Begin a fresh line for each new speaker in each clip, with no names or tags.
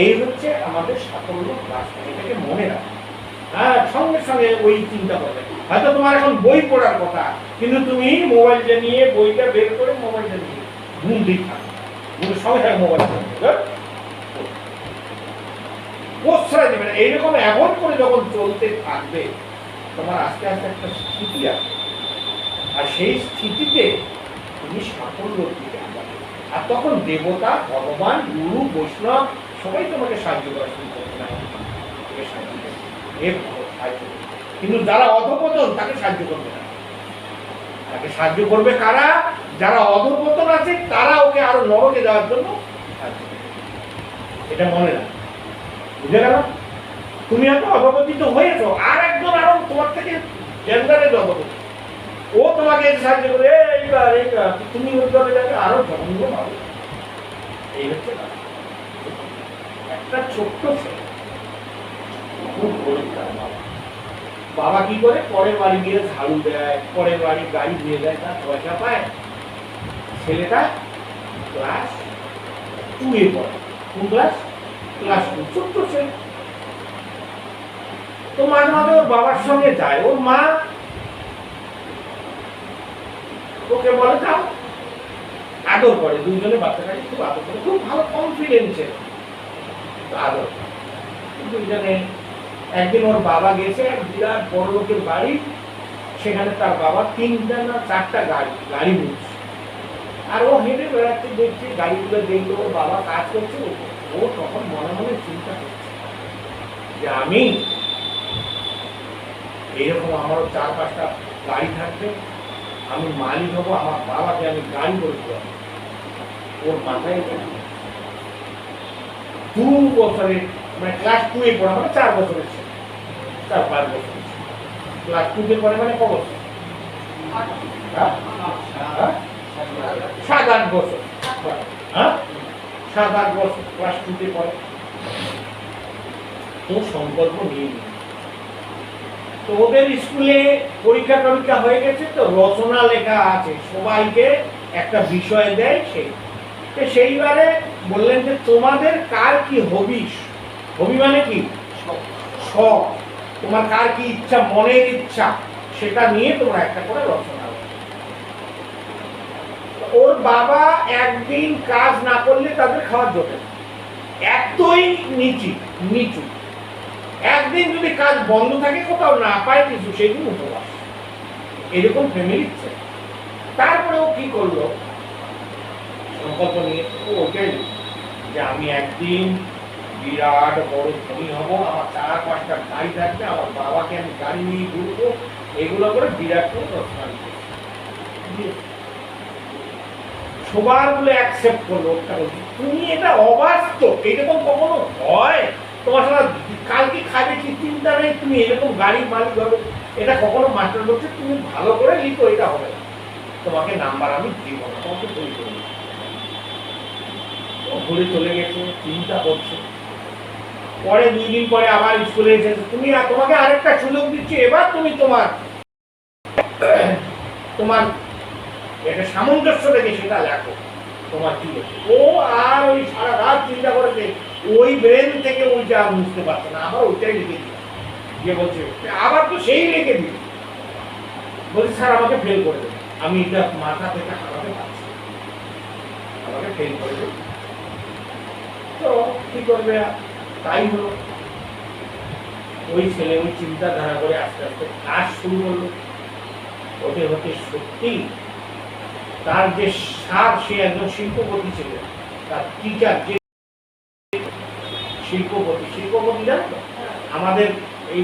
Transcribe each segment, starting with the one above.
এই হচ্ছে আমাদের সাফল্য রাস্তা, এটাকে মনে রাখো। হ্যাঁ, সঙ্গে সঙ্গে ওই চিন্তা করবে। হয়তো তোমার এখন বই পড়ার কথা, কিন্তু তুমি মোবাইলটা নিয়ে বইটা বের করে মোবাইলটা নিয়ে ঘুম দিয়ে থাকো, সঙ্গে সঙ্গে মোবাইল প্রশ্রয় দেবে না। এইরকম অ্যাভয়েড করে যখন চলতে থাকবে, তোমার আস্তে আস্তে একটা স্থিতি আসবে, আর সেই স্থিতিতে তুমি সাফল্যর দিকে আগাবে। আর তখন দেবতা, ভগবান, গুরু, বৈষ্ণব সবাই তোমাকে সাহায্য করা শুরু করবে না, সাহায্য করবে। কিন্তু যারা অধঃপতন তাকে সাহায্য করবে না, তাকে সাহায্য করবে কারা? যারা অধঃপতন আছে তারা ওকে আরো নরকে যাওয়ার জন্য সাহায্য করবে। এটা মনে রাখো, বুঝে গেল? তুমি হয়তো অধঃপতিত হয়েছো, আর একজন আরো তোমার থেকে জেন্ডারে অধঃপতিত, ও তোমাকে সাহায্য করে এইবার তুমি উদ্যোগে যাবে, আরো জঘন্য হবে। এই হচ্ছে একটা ছোট্ট ছেলে, খুব গরিব তার বাবা। বাবা কি করে? পরের বাড়ি গিয়ে ঝাড়ু দেয়, পরের বাড়ি গাড়ি দিয়ে দেয়, তার পয়সা পায়। ছেলেটা ক্লাস 2 এ পড়ে। কোন ক্লাস? ক্লাস 2, ছোট্ট ছেলে। তো মাঝে মাঝে ওর বাবার সঙ্গে যায়। ওর মা ওকে বলে যাও, আদর করে, দুইজনে বাচ্চাটাকে খুব আদর করে, খুব ভালো কনফিডেন্সে আদর। দুইজনে একদিন ওর বাবা গেছে এক বিরাট বড় লোকের বাড়ি, সেখানে তার বাবা 3টা না 4টা গাড়ি নিচ্ছে, আর ও হেঁটে বেড়াচ্ছে, দেখছে গাড়িগুলো, দেখলো ওর বাবা কাজ করছে। ও তখন মনে মনে চিন্তা করছে যে আমি এইরকম আমারও 4-5টা গাড়ি থাকবে, আমি মালিক হবো, আমার বাবাকে আমি গাড়ি করে দেবো। ওর মাথায় 2 বছরে, মানে ক্লাস 2 এ পড়া, মানে 4 বছরের ছিল, 4-5 বছর। ক্লাস 2 তে পড়ে মানে ক বছর? 7-8 বছর। হ্যাঁ, 7-8 বছর ক্লাস 2 তে পড়ে। তো সংকল্প নিয়ে নিই। তো ওদের স্কুলে পরীক্ষা টরীক্ষা হয়ে গেছে, তো রচনা লেখা আছে, সবাইকে একটা বিষয় দেয়। সেইবারে বললেন যে তোমাদের কার কি হবিস, হবি মানে কি? শখ। তোমার কার কি ইচ্ছা, মনের ইচ্ছা, সেটা নিয়ে তোমরা একটা করে রচনা। ওর বাবা একদিন কাজ না করলে তাদের খাওয়ার জোটে, এতই নিচু। একদিন যদি কাজ বন্ধ থাকে, কোথাও না পায় কিছু, সেদিন উপবাস। এরকম ফ্যামিলি ছিল। তারপরে ও কি করলো? সংকল্প নিয়ে ওটাই যে আমি একদিন বিরাট বড় ধনী হব, আমার 4-5টা গাড়ি থাকবে, আমার বাবাকে আমি গাড়ি নিয়ে ঘুরবো, এগুলো করে বিরাট করে রচনা সবার বলে অ্যাকসেপ্ট করলো। তুমি এটা অবাস্তব, এরকম কখনো হয়? তোমার সাথে কালকে খাবে কি চিন্তা নেই, তুমি এরকম গাড়ির মালিক হবে, এটা কখনো মাস্টার বলছে তুমি ভালো করে লিখো, এটা হবে না, তোমাকে নাম্বার আমি দিব না, তোমাকে বই করবো। ঘুরে চলে গেছে, চিন্তা করছে। পরে 2 দিন পরে আবার স্কুলে এসেছে, তুমি তোমাকে আরেকটা সুযোগ দিচ্ছি, এবার তুমি তোমার একটা সামঞ্জস্য রেখে সেটা লেখো, তোমার কি হচ্ছে। ও আর ওই সারা রাত চিন্তা করেছে, ওই ব্রেন থেকে ওইটা বুঝতে পারছে না, আবার ওইটাই লিখে দিল। গিয়ে বলছে আবার তো সেই লিখে দিল, বলছে স্যার আমাকে ফেল করে দেবে, আমি এটা মাথা থেকে হারাতে পারছি, আমাকে ফেল করে দেবে। তো কি করবে? তাই হলো। ওই ছেলে ওই চিন্তাধারা করে আস্তে আস্তে কাজ শুরু হলো। হতে হতে সত্যি তার যে সার, সে একজন শিল্পপতি ছিলেন, তার টিচার যে শিল্পপতি জানো তো, আমাদের এই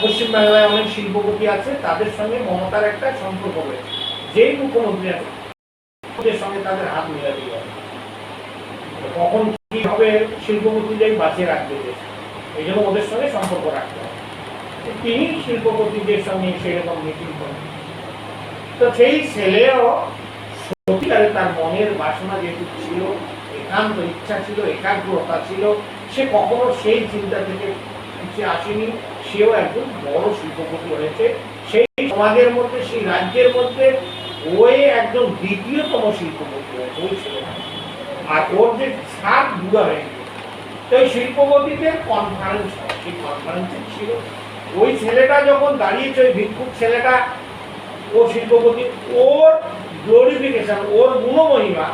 পশ্চিমবাংলায় অনেক শিল্পপতি আছে, তাদের সঙ্গে মমতার একটা সম্পর্ক রয়েছে। যেই মুখ্যমন্ত্রী আছে ওদের সঙ্গে তাদের হাত মিলাতে হবে। কখন কি হবে শিল্পপতিরাই বাঁচিয়ে রাখবে, এই জন্য ওদের সঙ্গে সম্পর্ক রাখতে হবে। তিনি শিল্পপতিদের সঙ্গে সেরকম মিটিং করেন। তো সেই ছেলেও সত্যিকারে তার মনের বাসনা যেহেতু ছিল, একান্ত ইচ্ছা ছিল, একাগ্রতা ছিল, সে কখনো সেই চিন্তা থেকে পিছিয়ে আসেনি। সেও একজন বড় শিল্পপতি হয়েছে সেই সমাজের মধ্যে, সেই রাজ্যের মধ্যে। ওই একজন দ্বিতীয়তম শিল্পপতি হয়েছে ওই ছেলে। আর ওর যে ছাদ বুড়া হয়ে গেছে, তো শিল্পপতিতে কনফারেন্স হয়, সেই কনফারেন্সে ছিল ওই ছেলেটা যখন দাঁড়িয়েছে, ওই ভিক্ষুক ছেলেটা, ও শিল্পপতি, ওর গ্লোরিফিকেশন, ওর গুণমহিমা,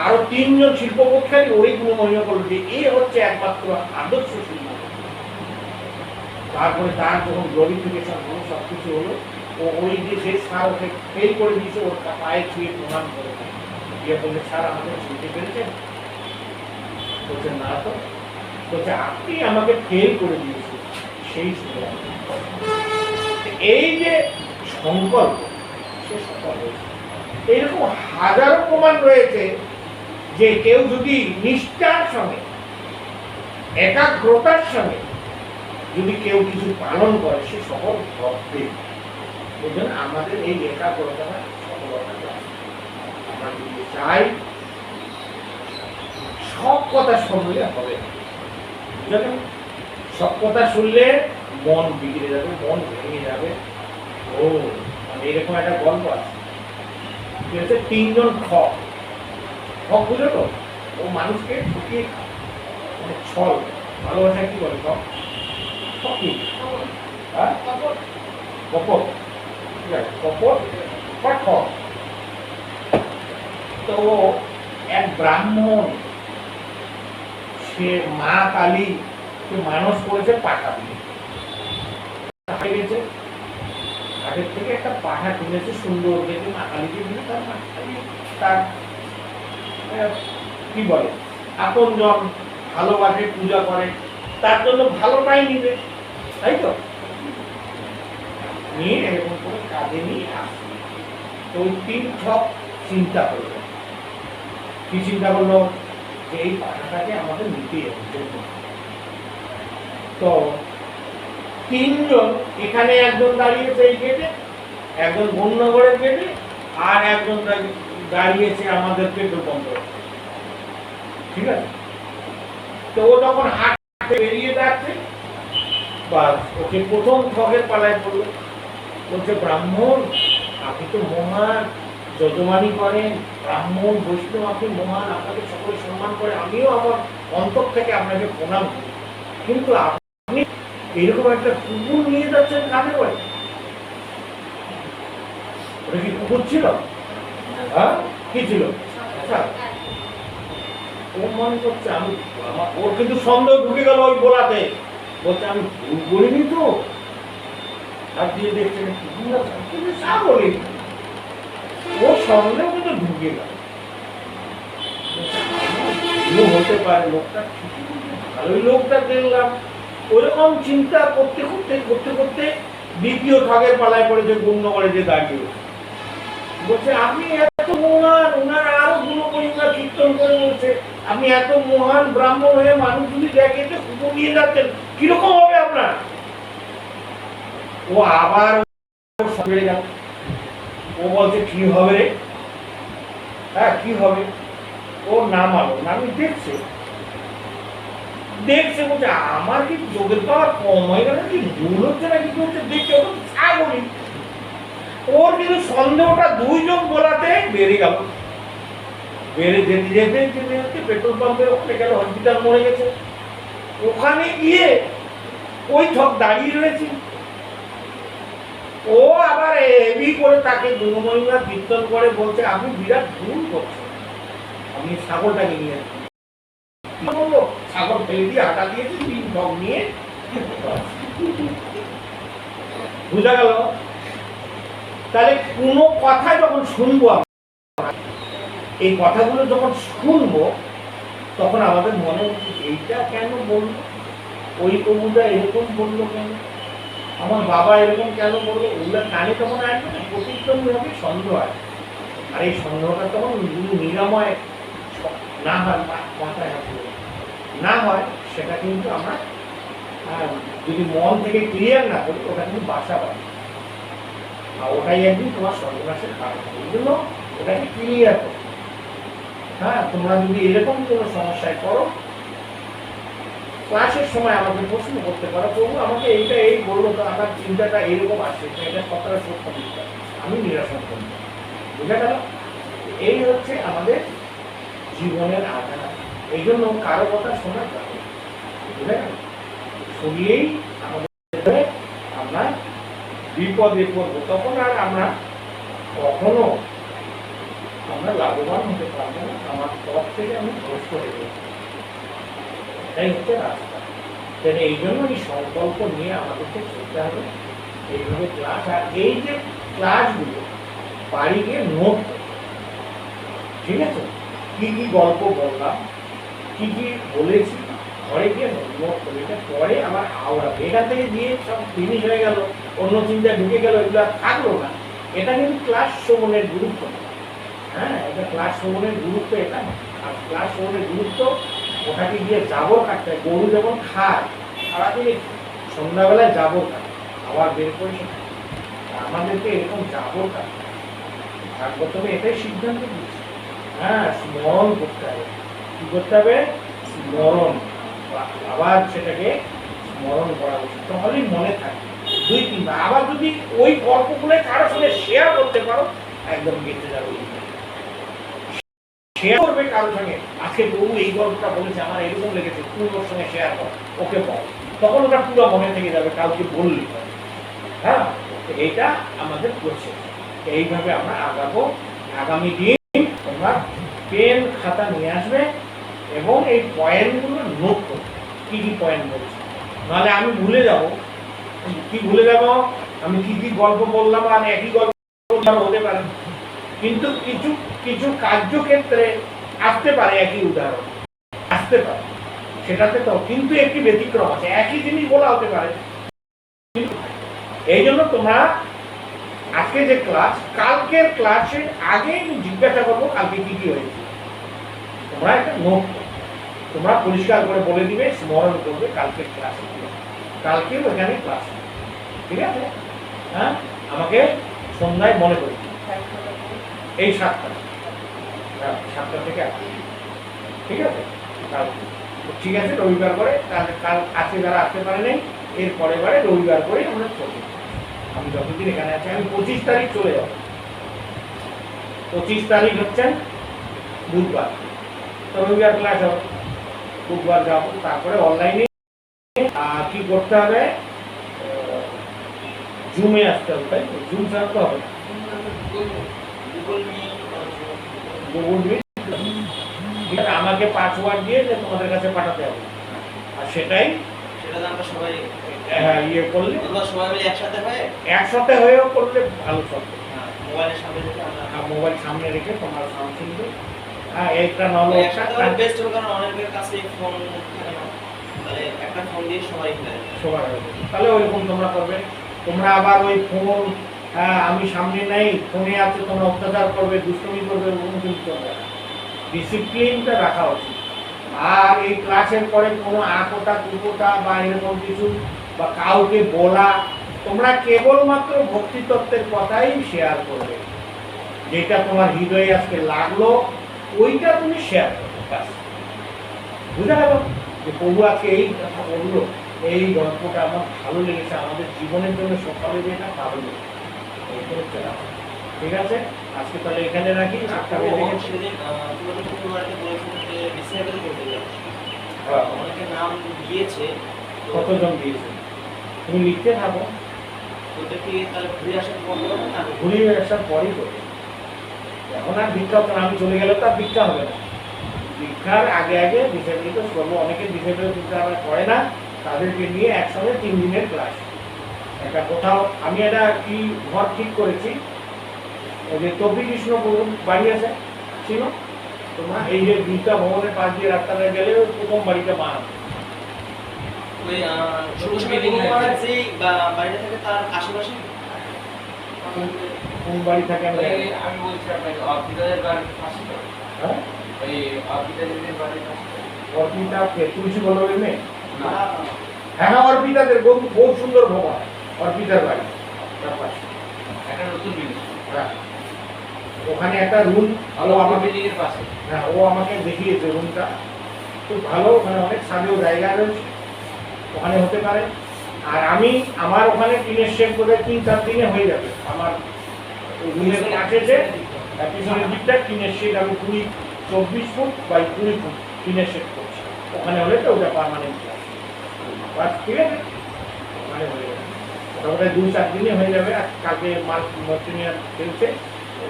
আরো তিনজন শিল্পপক্ষের ওই গুণমহিমা করলো যে এ হচ্ছে একমাত্র আদর্শ শিল্প। তারপরে তার যখন গ্লোরিফিকেশন হলো, সবকিছু হলো, ও ওই যে সে স্যার ওকে ফেল করে দিয়েছে, ওর পায়ে ছুঁয়ে প্রমাণ করে দিয়ে বলছে, স্যার আমাকে শুনতে পেরেছেন? বলছে না তো। বলছে আপনি আমাকে ফেল করে দিয়েছেন, সেই শুনে এই যে সংকল্প, সে সফল হয়েছে। এইরকম হাজারো প্রমাণ রয়েছে যে কেউ যদি নিষ্ঠার সঙ্গে, একাগ্রতার সঙ্গে যদি কেউ কিছু পালন করে, সে সফল হবে। এই জন্য আমাদের এই একাগ্রতা সফলতা, আমরা যদি চাই সব কথা শুনলে হবে, বুঝলেন? সব কথা শুনলে মন বিগড়ে যাবে, মন ভেঙে যাবে। ও এরকম একটা গল্প আছে, তিনজন ঠক বুঝলো তো, ও মানুষকে ঠকিয়ে খায়, মানে ছল, ভালোবাসায় কি বলে ঠক, ঠকি, হ্যাঁ কপট, ঠিক আছে, কপট বা ঠক। তো এক ব্রাহ্মণ, সে মা কালী মানুষ করেছে পাঠা দিয়ে, গেছে আগের থেকে একটা পাঠা কিনেছে সুন্দর দেখে, মা কালীকে দিয়ে তার কি বলে আপনজন ভালোবাসে, পূজা করে, তার জন্য ভালোটাই নিবে, তাই তো নিয়ে এরকম করে কাজে নিয়ে আসবে। তো ওই তিন ঠক চিন্তা করলো, কি চিন্তা করলো, যে এই পাঠাটাকে আমাদের নিতে হবে। তো তিনজন, এখানে একজন দাঁড়িয়েছে এই গেটে, একজন বন্যগড়ের গেটে, আর একজন দাঁড়িয়েছে আমাদের পেট্রোল পাম্প, ঠিক আছে। তো ও যখন হাঁটতে বেরিয়ে যাচ্ছে, বাস ওকে প্রথম ঠকের পালায় পড়লো। বলছে ব্রাহ্মণ আপনি তো মহান, যজমানি করেন, ব্রাহ্মণ বৈষ্ণব, আপনি মহান, আপনাকে সকলে সম্মান করে, আমিও আমার অন্তর থেকে আপনাকে প্রণাম করি, কিন্তু আপনি এরকম একটা কুকুর নিয়ে যাচ্ছেন কানে করে? ওটা কি কুকুর ছিল? হ্যাঁ কি ছিল? আচ্ছা, ও মনে করছে আমি, ওর কিন্তু সন্দেহ ঢুকে গেল ওই গোলাতে, বলছে আমি ভুল করিনি তো, আর দিয়ে দেখছেন বলি, ও সন্দেহ কিন্তু ঢুকে গেল, হতে পারে লোকটা ভালোই, লোকটা দেখলাম। ওইরকম চিন্তা করতে করতে করতে করতে দ্বিতীয় ঠগের পালায় পড়েছে, গুণনগরে যে দাঁড়িয়ে বলছে আপনি এত মহান, ওনার আরো গুণপরিমাণ কীর্তন করে বলছে আপনি এত মহান ব্রাহ্মণ হয়ে মানুষ যদি দেখে যে কুকুর নিয়ে যাচ্ছেন, কিরকম হবে আপনার? ও আবার বেড়ে গেল, ও বলছে কি হবে রে, হ্যাঁ কি হবে? ও নামালো, নামি দেখছে বলছে আমার কি যোগের পাওয়ার কম হয়ে গেল, কি ভুল হচ্ছে না কিছু হচ্ছে, দেখছে ও ছাগলি। ওর কিন্তু সন্দেহটা দুইজন বলাতে বেড়ে গেল, বেড়ে যেতে যেতে যেতে যেতে পেট্রোল পাম্পের ওখানে গেল, হসপিটাল মরে গেছে। ওখানে গিয়ে ওই ঠক দাঁড়িয়ে রয়েছে, ও আবার হেভি করে তাকে গুণমহিমা কীর্তন করে বলছে আপনি বিরাট ভুল করছেন, আপনি ছাগলটাকে নিয়ে ছাগল ফেলে দিয়ে আটা দিয়েছি, তিন ঠক নিয়ে বুঝা গেল। তাহলে কোনো কথা যখন শুনবো, এই কথাগুলো যখন শুনবো, তখন আমাদের মনে হচ্ছে এইটা কেন বললো, ওই প্রভুটা এরকম বললো কেন, আমার বাবা এরকম কেন বললো, ওগুলো কানে তখন আসবে না, প্রতিক্রমী হবে, সন্দেহ হয়। আর এই সন্দেহটা তখন নিরাময় না হয়, মাথায় না হয়, সেটা কিন্তু আমরা যদি মন থেকে ক্লিয়ার না করি, ওটা কিন্তু বাসা পাবে, আর ওটাই একদিন তোমার সর্বনাশের কারণ। এই জন্য ওটাকে ক্লিয়ার করো। হ্যাঁ, তোমরা যদি এরকম কোনো সমস্যায় করো, ক্লাসের সময় আমাকে প্রশ্ন করতে পারো, প্রভু আমাকে এইটা এই বললো, তো আমার চিন্তাটা এইরকম আসছে, এটা কতটা সত্য মিথ্যা, আমি নিরসন করব। বুঝা গেল? এই হচ্ছে আমাদের জীবনের আধার। এই জন্য কারো কথা শোনা যাবে। বুঝলেন? শুনিয়েই আমাদের আমরা বিপদে পড়বো, তখন আর আমরা কখনো আমরা লাভবান হতে পারবো না। আমার পথ থেকে আমি ভ্রষ্ট হয়ে যাবো। এটাই হচ্ছে রাস্তা। তাহলে এই জন্য এই সংকল্প নিয়ে আমাদেরকে চলতে হবে। এইভাবে ক্লাস, আর এই যে ক্লাসগুলো বাড়ি গিয়ে নোট করতে, ঠিক আছে? কি কি গল্প বললাম, কি কি বলেছি, ঘরে গিয়ে নোট করে এটা পরে আমার আওড়াবে। এখান থেকে দিয়ে সব ফিনিশ হয়ে গেল, অন্য চিন্তা ঢুকে গেল, এগুলো থাকলো না। এটা কিন্তু ক্লাস শ্রবণের গুরুত্ব। হ্যাঁ, এটা ক্লাস শ্রবণের গুরুত্ব এটা না। আর ক্লাস শ্রবণের গুরুত্ব ওটাকে গিয়ে জাবর কাটতে হয়। গরু যেমন খায়, সারাদিন সন্ধ্যাবেলায় জাবর কাটে, আবার বের করে আমাদেরকে এরকম জাবর কাটে। ভাগবতমে এটাই সিদ্ধান্ত দিচ্ছে। হ্যাঁ, স্মরণ করতে হবে। কি করতে হবে? স্মরণ, আবার সেটাকে স্মরণ করা উচিত, তাহলেই মনে থাকে। 2-3 আবার যদি ওই গল্পগুলো কারোর সঙ্গে শেয়ার করতে পারো, একদম গেঁথে যাবে। শেয়ার করবে কারোর সঙ্গে, আজকে প্রভু এই গল্পটা বলেছে, আমার এরকম লেগেছে, তুই ওর সঙ্গে শেয়ার কর, ওকে বল, তখন ওটা পুরো মনে থেকে যাবে, কাউকে বললি। হ্যাঁ, এইটা আমাদের করছে। এইভাবে আমরা আগাবো। আগামী দিন তোমরা পেন খাতা নিয়ে আসবে এবং এই পয়েন্টগুলো নোট করবে, কি কি পয়েন্ট বলছে। নাহলে আমি ভুলে যাব। কি ভুলে যাব? আমি কি কি গল্প বললাম, আর একই গল্প হতে পারে, কিন্তু কিছু কিছু কার্যক্ষেত্রে আসতে পারে একই উদাহরণ, আসতে পারে সেটাতে তো, কিন্তু একটি ব্যতিক্রম আছে। একই জিনিস বলা হতে পারে। এই জন্য তোমরা আজকে যে ক্লাস, কালকের ক্লাসের আগে জিজ্ঞাসা করবো কালকে কি কি হয়েছে, তোমরা একটা নোট তোমরা পরিষ্কার করে বলে দিবে, স্মরণ করবে কালকের ক্লাসে, কালকেও এখানে ক্লাস, ঠিক আছে? হ্যাঁ, আমাকে সন্ধ্যায় মনে করি, এই 7টা থেকে 8, ঠিক আছে? ঠিক আছে, রবিবার করে, তাহলে কাল আজকে যারা আসতে পারে নাই, এর পরের বারে রবিবার করে আমরা চলবো। আমি যতদিন এখানে আছি, আমি 25 তারিখ চলে যাব। 25 তারিখ হচ্ছেন বুধবার, তো রবিবার ক্লাস হবে, বুধবার যাবো। তারপরে অনলাইনে কি করতে হবে? জুমে আসতে হবে, তাই তো? জুম ছাড়া তো হবে, গুগল মিট। আমাকে পাসওয়ার্ড দিয়ে যে তোমাদের কাছে পাঠাতে হবে, আর সেটাই ইয়ে করলে একসাথে হয়েও করলে ভালো চলবে। মোবাইল সামনে রেখে তোমার সামনে, হ্যাঁ, এইটা নলে তাহলে ওইরকম তোমরা করবে। তোমরা আবার ওই ফোন, আমি সামনে নেই, ফোনে আছে, তোমরা অত্যাচার করবে, দুষ্টুমি করবে, ওরকম কিন্তু চলবে না। ডিসিপ্লিনটা রাখা উচিত। আর এই ক্লাসের পরে কোনো আকোটা কুকোটা বা এরকম কিছু বা কাউকে বলা, তোমরা কেবলমাত্র ভক্তিতত্ত্বের কথাই শেয়ার করবে, যেটা তোমার হৃদয়ে আজকে লাগলো ওইটা তুমি শেয়ার করবে, ব্যাস। বুঝা গেল যে প্রভু আজকে এই কথা বললো, এই গল্পটা আমার ভালো লেগেছে, আমাদের জীবনের জন্য সকালে যেটা ভালো লেগেছে, ঠিক আছে? আজকে তাহলে এখানে রাখি। কতজন দিয়েছে? তুমি লিখতে থাকো, ঘুরে আসার পরেই করবে। এখন আর ভিক্ষা হতো না, আমি চলে গেলে তো আর ভিক্ষা হবে না। ভিক্ষার আগে আগে ডিসেবলিটি করবো। অনেকে ডিসেবলিটি করে না, তাদেরকে নিয়ে একসঙ্গে 3 দিনের ক্লাস। একটা কোথাও আমি একটা কি ঘর ঠিক করেছি, ওই যে তপি কৃষ্ণ বাড়ি আছে ছিল, তোমার এই যে গীতা ভবনের পাশ দিয়ে রাস্তাটা গেলে প্রথম বাড়িটা মা, কোন বাড়ি থাকে আমি বলছি আপনাকে, অর্পিতা তুলসী বলবেন মেয়ে, হ্যাঁ অর্পিতাদের বহু সুন্দর ভবন, অর্পিতার বাড়ি তার পাশে একটা নতুন বিল্ডিং। হ্যাঁ, ওখানে একটা রুম ভালো, আমার বিল্ডিংয়ের পাশে। হ্যাঁ, ও আমাকে দেখিয়েছে রুমটা খুব ভালো, ওখানে অনেক সাজেও জায়গা রয়েছে, ওখানে হতে পারে। আর আমি আমার ওখানে টিনের শেড করে 3-4 দিনে হয়ে যাবে। আমার রুমের কাছে যে পিছনের দিকটা টিনের শেড, আমি 24 ফুট বাই 20 ফুট টিনের শেড করছি, ওখানে হলে তো ওটা পার্মানেন্ট। বাস, ঠিক আছে, মানে হয়ে যাবে মোটামুটি 2-4 দিনে হয়ে যাবে। আর কালকে মার্টিনিয়ার খেলছে,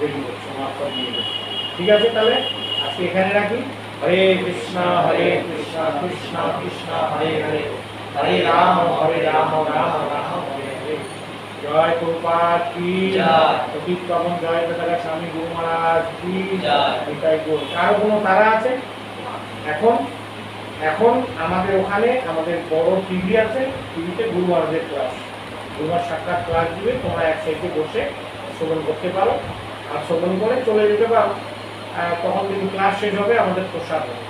রেডি করছে, মাছ সব নিয়ে যাবে। ঠিক আছে, তাহলে আজকে এখানে রাখি। হরে কৃষ্ণ কৃষ্ণ কৃষ্ণ হরে হরে, হরে রাম রাম রাম হরে হরে। জয় প্রভুপাদ কি জয়, সতীশ তপন জয় বেতারা স্বামী গুরু মহারাজ কি জয়। এটাই গোল। কারো কোনো তারা আছে? এখন এখন আমাদের ওখানে আমাদের বড় টিভি আছে, টিভিতে গুরু মহারাজের ক্লাস, গুরু মহারাজ সাক্ষাৎ ক্লাস দিবে, তোমরা এক সাইডে বসে শ্রবণ করতে পারো, আর শ্রবণ করে চলে যেতে পারো। তখন কিন্তু ক্লাস শেষ হবে, আমাদের প্রসাদ হবে।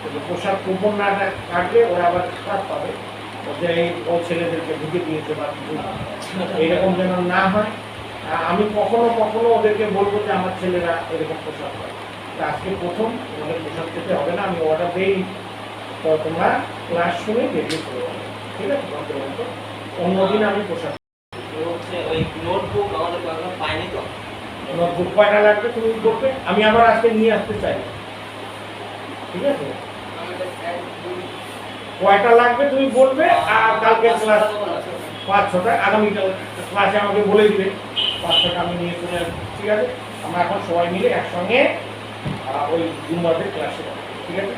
কিন্তু প্রসাদ কুপন না কাটলে ওরা আবার খারাপ পাবে, যে ও ছেলেদেরকে ঢুকে দিয়েছে বা এইরকম যেন না হয়। আমি কখনো কখনো ওদেরকে বলবো যে আমার ছেলেরা এরকম প্রসাদ পায়। আজকে প্রথম তোমাদের প্রসাদ খেতে হবে না, আমি অর্ডার দিই, তো তোমরা ক্লাস শুনে বেরিয়ে চলে যাবে। ঠিক আছে, অন্যদিন আমি প্রসাদ।
ওই নোটবুক আমাদের পাইনি তো,
নোটবুক কয়টা লাগবে তুমি বলবে, আমি আবার আজকে নিয়ে আসতে চাই। ঠিক আছে, কয়টা লাগবে তুমি বলবে, আর কালকে ক্লাস 5-6টা, আগামীকাল ক্লাসে আমাকে বলে দিবে 5-6টা, আমি নিয়ে চলে আসবো। ঠিক আছে, আমরা এখন সবাই মিলে একসঙ্গে ওই জুম্মাদের ক্লাসে, ঠিক আছে।